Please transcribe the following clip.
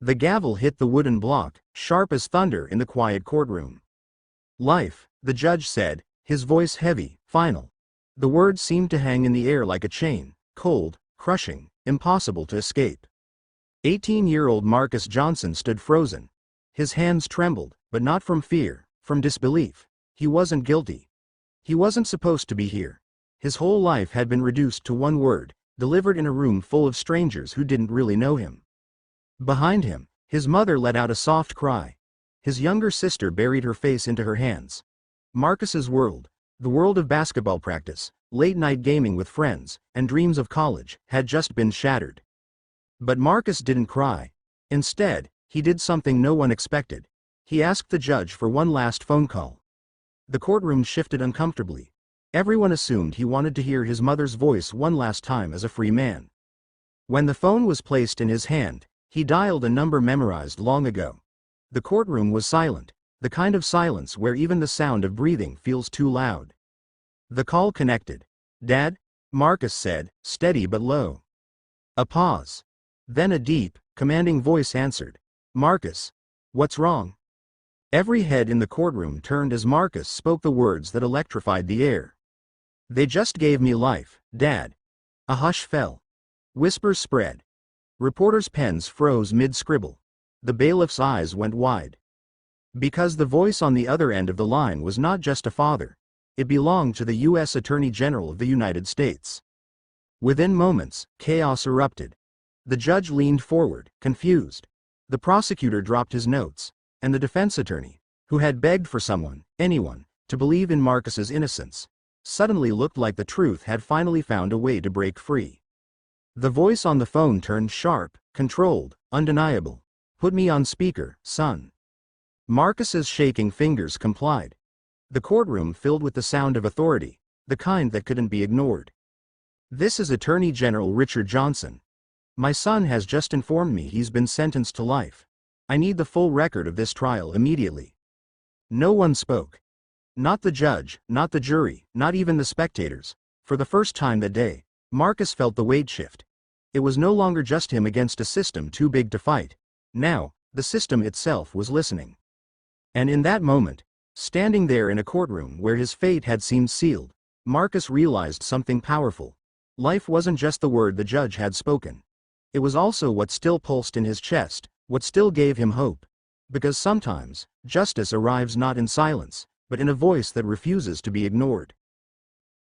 The gavel hit the wooden block, sharp as thunder in the quiet courtroom. Life, the judge said, his voice heavy, final. The words seemed to hang in the air like a chain, cold, crushing, impossible to escape. 18-year-old Marcus Johnson stood frozen. His hands trembled, but not from fear, from disbelief. He wasn't guilty. He wasn't supposed to be here. His whole life had been reduced to one word, delivered in a room full of strangers who didn't really know him. Behind him, his mother let out a soft cry. His younger sister buried her face into her hands. Marcus's world, the world of basketball practice, late-night gaming with friends, and dreams of college, had just been shattered. But Marcus didn't cry. Instead, he did something no one expected. He asked the judge for one last phone call. The courtroom shifted uncomfortably. Everyone assumed he wanted to hear his mother's voice one last time as a free man. When the phone was placed in his hand, he dialed a number memorized long ago. The courtroom was silent, the kind of silence where even the sound of breathing feels too loud. The call connected. "Dad?" Marcus said, steady but low. A pause. Then a deep, commanding voice answered. "Marcus. What's wrong?" Every head in the courtroom turned as Marcus spoke the words that electrified the air. "They just gave me life, Dad." A hush fell. Whispers spread. Reporters' pens froze mid-scribble. The bailiff's eyes went wide. Because the voice on the other end of the line was not just a father. It belonged to the U.S. Attorney General of the United States. Within moments, chaos erupted. The judge leaned forward, confused. The prosecutor dropped his notes, and the defense attorney, who had begged for someone, anyone, to believe in Marcus's innocence, suddenly looked like the truth had finally found a way to break free. The voice on the phone turned sharp, controlled, undeniable. "Put me on speaker, son." Marcus's shaking fingers complied. The courtroom filled with the sound of authority, the kind that couldn't be ignored. "This is Attorney General Richard Johnson. My son has just informed me he's been sentenced to life. I need the full record of this trial immediately." No one spoke. Not the judge, not the jury, not even the spectators. For the first time that day, Marcus felt the weight shift. It was no longer just him against a system too big to fight. Now, the system itself was listening. And in that moment, standing there in a courtroom where his fate had seemed sealed, Marcus realized something powerful. Life wasn't just the word the judge had spoken. It was also what still pulsed in his chest, what still gave him hope. Because sometimes, justice arrives not in silence, but in a voice that refuses to be ignored.